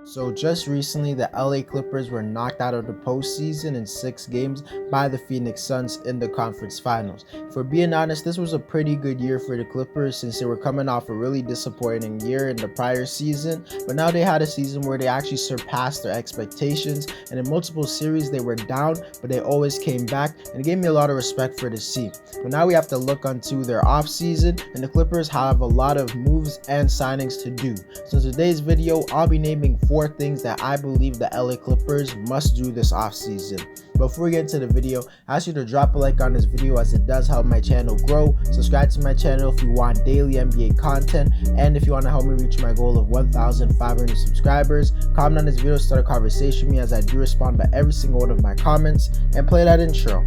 So just recently, the LA Clippers were knocked out of the postseason in 6 games by the Phoenix Suns in the conference finals. For being honest, this was a pretty good year for the Clippers since they were coming off a really disappointing year in the prior season, but now they had a season where they actually surpassed their expectations, and in multiple series they were down, but they always came back, and it gave me a lot of respect for this team. But now we have to look onto their offseason, and the Clippers have a lot of moves and signings to do. So in today's video, I'll be naming 4 things that I believe the LA Clippers must do this offseason. Before we get into the video, I ask you to drop a like on this video as it does help my channel grow. Subscribe to my channel if you want daily NBA content, and if you want to help me reach my goal of 1,500 subscribers, comment on this video, start a conversation with me as I do respond to every single one of my comments, and play that intro.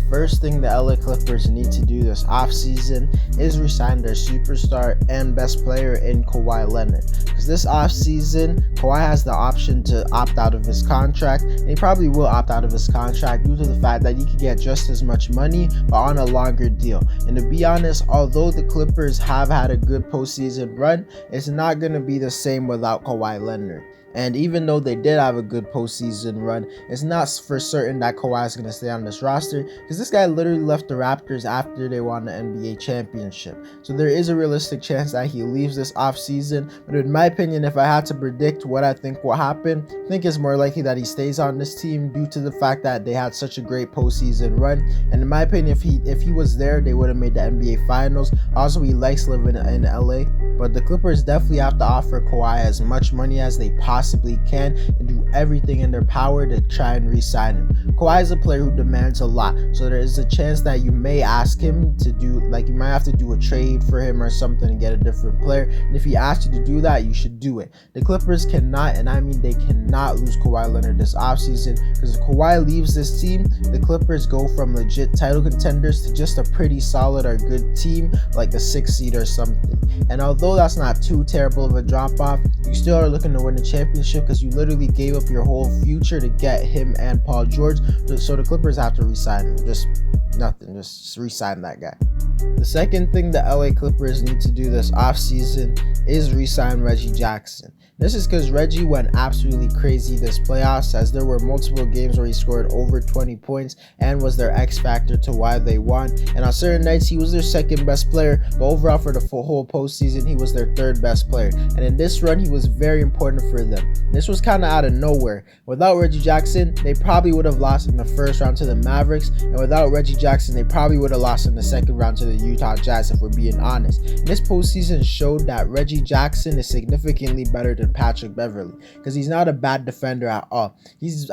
First thing the LA Clippers need to do this offseason is resign their superstar and best player in Kawhi Leonard. Because this offseason, Kawhi has the option to opt out of his contract, and he probably will opt out of his contract due to the fact that he could get just as much money but on a longer deal. And to be honest, although the Clippers have had a good postseason run, it's not going to be the same without Kawhi Leonard. And even though they did have a good postseason run, it's not for certain that Kawhi is going to stay on this roster, because this guy literally left the Raptors after they won the NBA championship. So there is a realistic chance that he leaves this offseason. But in my opinion, if I had to predict what I think will happen, I think it's more likely that he stays on this team due to the fact that they had such a great postseason run. And in my opinion, if he was there, they would have made the NBA Finals. Also, he likes living in LA. But the Clippers definitely have to offer Kawhi as much money as they possibly can and do everything in their power to try and re-sign him. Kawhi is a player who demands a lot, so there is a chance that you may ask him to do, you might have to do a trade for him or something and get a different player. And if he asks you to do that, you should do it. The Clippers cannot, and I mean they cannot, lose Kawhi Leonard this offseason, because if Kawhi leaves this team, the Clippers go from legit title contenders to just a pretty solid or good team, like a 6th seed or something. And although that's not too terrible of a drop-off, you still are looking to win the championship because you literally gave up your whole future to get him and Paul George. So the Clippers have to re-sign him. Just re-sign that guy. The second thing the LA Clippers need to do this offseason is re-sign Reggie Jackson. This is because Reggie went absolutely crazy this playoffs, as there were multiple games where he scored over 20 points and was their X factor to why they won. And on certain nights, he was their second best player, but overall for the whole postseason, he was their third best player. And in this run, he was very important for them. This was kind of out of nowhere. Without Reggie Jackson, they probably would have lost in the first round to the Mavericks, and without Reggie Jackson, they probably would have lost in the second round to the Utah Jazz, if we're being honest. And this postseason showed that Reggie Jackson is significantly better than Patrick Beverley, because he's not a bad defender at all.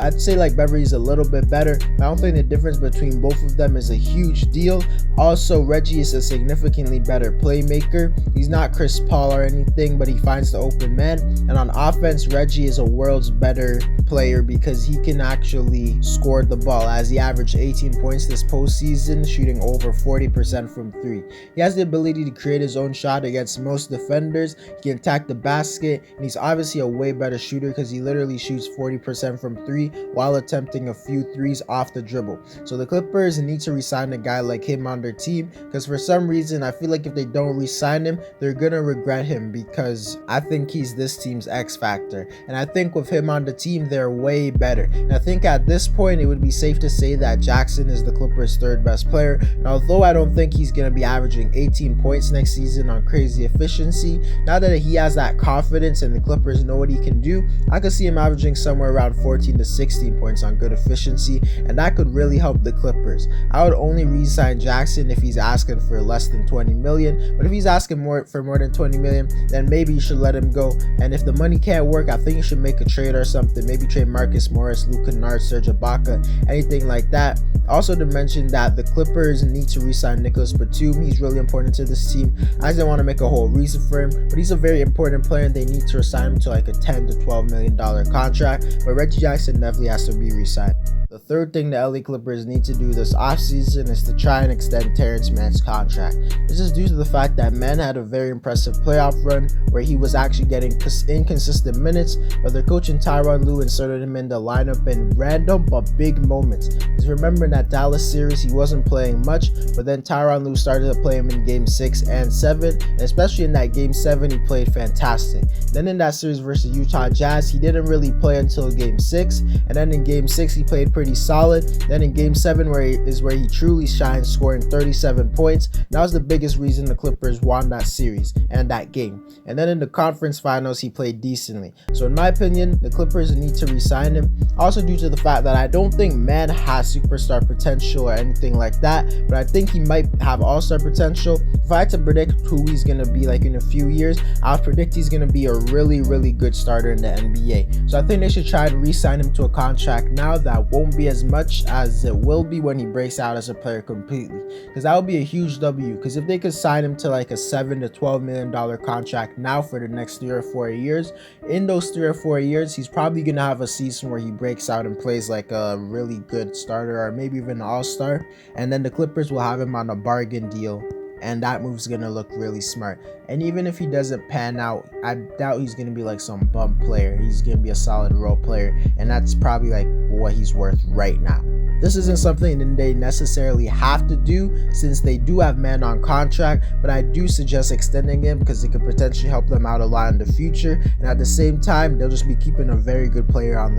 I'd say Beverly's a little bit better, but I don't think the difference between both of them is a huge deal. Also, Reggie is a significantly better playmaker. He's not Chris Paul or anything, but he finds the open man. And on offense, Reggie is a world's better player because he can actually score the ball, as he averaged 18 points this postseason, shooting over 40% from 3. He has the ability to create his own shot against most defenders. He can attack the basket, and he's obviously a way better shooter because he literally shoots 40% from 3 while attempting a few threes off the dribble. So the Clippers need to re-sign a guy like him on their team, because for some reason I feel like if they don't re-sign him, they're gonna regret him, because I think he's this team's X factor, and I think with him on the team they're way better. And I think at this point it would be safe to say that Jackson is the Clippers' third best player. And although I don't think he's gonna be averaging 18 points next season on crazy efficiency, now that he has that confidence and the Clippers know what he can do, I could see him averaging somewhere around 14 to 16 points on good efficiency, and that could really help the Clippers. I would only re-sign Jackson if he's asking for less than 20 million, but if he's asking for more than 20 million, then maybe you should let him go. And if the money can't work, I think you should make a trade or something. Maybe trade Marcus Morris, Luke Kennard, Serge Ibaka, anything like that. Also to mention that the Clippers need to re-sign Nicholas Batum. He's really important to this team. I didn't want to make a whole reason for him, but he's a very important player and they need to re-sign him to a $10 to $12 million contract. But Reggie Jackson definitely has to be re-signed. The third thing the LA Clippers need to do this offseason is to try and extend Terrence Mann's contract. This is due to the fact that Mann had a very impressive playoff run where he was actually getting inconsistent minutes, but their coach and Tyronn Lue inserted him in the lineup in random but big moments. Because remember in that Dallas series he wasn't playing much, but then Tyronn Lue started to play him in Game 6 and 7, and especially in that Game 7 he played fantastic. Then in that series versus Utah Jazz he didn't really play until Game 6, and then in Game 6 he played pretty solid. Then in Game 7 where he truly shined, scoring 37 points. That was the biggest reason the Clippers won that series and that game. And then in the conference finals he played decently. So in my opinion the Clippers need to re-sign him, also due to the fact that I don't think Mann has superstar potential or anything like that, but I think he might have all-star potential. If I had to predict who he's going to be like in a few years, I would predict he's going to be a really good starter in the NBA. So I think they should try to re-sign him to a contract now that won't be as much as it will be when he breaks out as a player completely, because that would be a huge W. Because if they could sign him to like a $7 to $12 million contract now for the next 3 or 4 years, in those 3 or 4 years he's probably gonna have a season where he breaks out and plays like a really good starter or maybe even an all-star, and then the Clippers will have him on a bargain deal, and that move's gonna look really smart. And even if he doesn't pan out, I doubt he's gonna be like some bum player. He's gonna be a solid role player, and that's probably like what he's worth right now. This isn't something that they necessarily have to do since they do have Mann on contract, but I do suggest extending him because it could potentially help them out a lot in the future, and at the same time they'll just be keeping a very good player on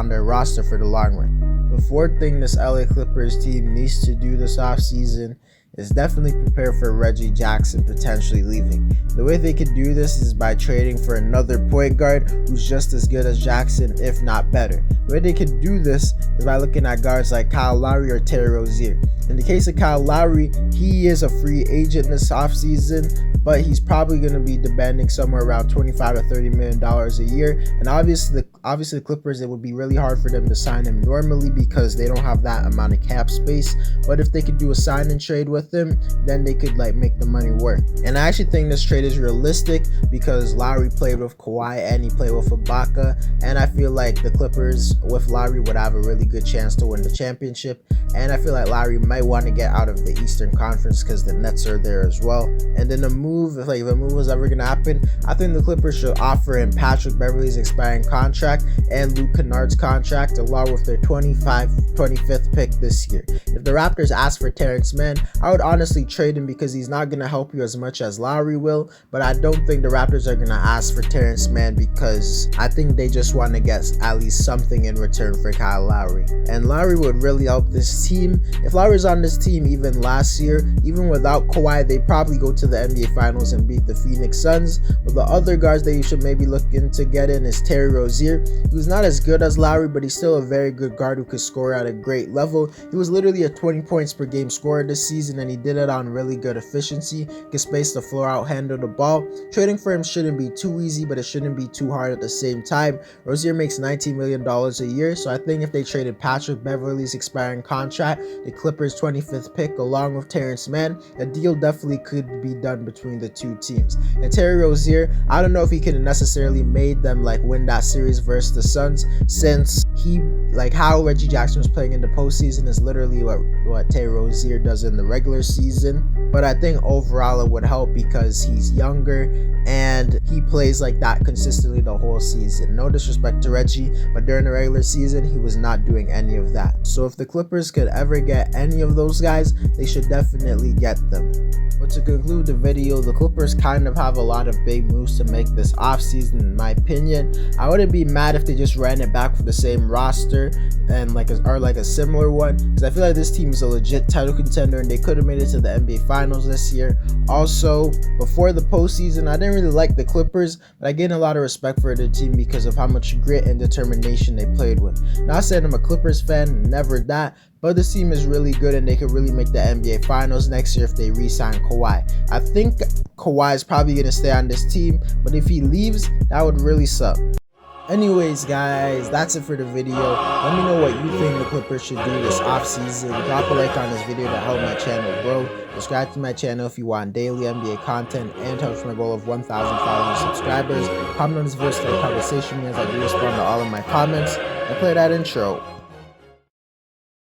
their roster for the long run. The fourth thing this LA Clippers team needs to do this offseason is definitely prepare for Reggie Jackson potentially leaving. The way they could do this is by trading for another point guard who's just as good as Jackson, if not better. The way they could do this is by looking at guards like Kyle Lowry or Terry Rozier. In the case of Kyle Lowry, he is a free agent this offseason, but he's probably going to be demanding somewhere around $25 to $30 million a year. And obviously the Clippers, it would be really hard for them to sign him normally because they don't have that amount of cap space. But if they could do a sign and trade with him, then they could like make the money work. And I actually think this trade is realistic because Lowry played with Kawhi and he played with Ibaka, and I feel like the Clippers with Lowry would have a really good chance to win the championship. And I feel like Lowry might want to get out of the Eastern Conference because the Nets are there as well. And then if the move was ever going to happen, I think the Clippers should offer him Patrick Beverley's expiring contract and Luke Kennard's contract along with their 25th pick this year. If the Raptors ask for Terrence Mann, I would honestly trade him because he's not going to help you as much as Lowry will, but I don't think the Raptors are going to ask for Terrence Mann because I think they just want to get at least something in return for Kyle Lowry. And Lowry would really help this team. If Lowry's on this team even last year, even without Kawhi, they probably go to the NBA Finals and beat the Phoenix Suns. But the other guards that you should maybe look into get in is Terry Rozier, who's not as good as Lowry, but he's still a very good guard who could score at a great level. He was literally a 20 points per game scorer this season, and he did it on really good efficiency. Can space the floor out, handle the ball. Trading for him shouldn't be too easy, but it shouldn't be too hard at the same time. Rozier makes $19 million a year, so I think if they traded Patrick Beverley's expiring contract, the Clippers' 25th pick, along with Terrence Mann, a deal definitely could be done between the two teams. And Terry Rozier, I don't know if he could have necessarily made them like win that series versus the Suns, since he, like how Reggie Jackson was playing in the postseason is literally what Terry Rozier does in the regular season. But I think overall it would help because he's younger and he plays like that consistently the whole season. No disrespect to Reggie, but during the regular season he was not doing any of that. So if the Clippers could ever get any of those guys, they should definitely get them. But to conclude the video, the Clippers kind of have a lot of big moves to make this offseason in my opinion. I wouldn't be mad if they just ran it back for the same roster and like a similar one, because I feel like this team is a legit title contender and they could have made it to the NBA Finals this year. Also, before the postseason, I didn't really like the Clippers, but I gained a lot of respect for the team because of how much grit and determination they played with. Not saying I'm a Clippers fan, never that, but this team is really good and they could really make the NBA Finals next year if they re-sign Kawhi. I think Kawhi is probably going to stay on this team, but if he leaves, that would really suck. Anyways, guys, that's it for the video. Let me know what you think the Clippers should do this offseason. Drop a like on this video to help my channel grow. Subscribe to my channel if you want daily NBA content and help my goal of 1,500 subscribers. Comment on this video, start a conversation as I do respond to all of my comments. And play that intro.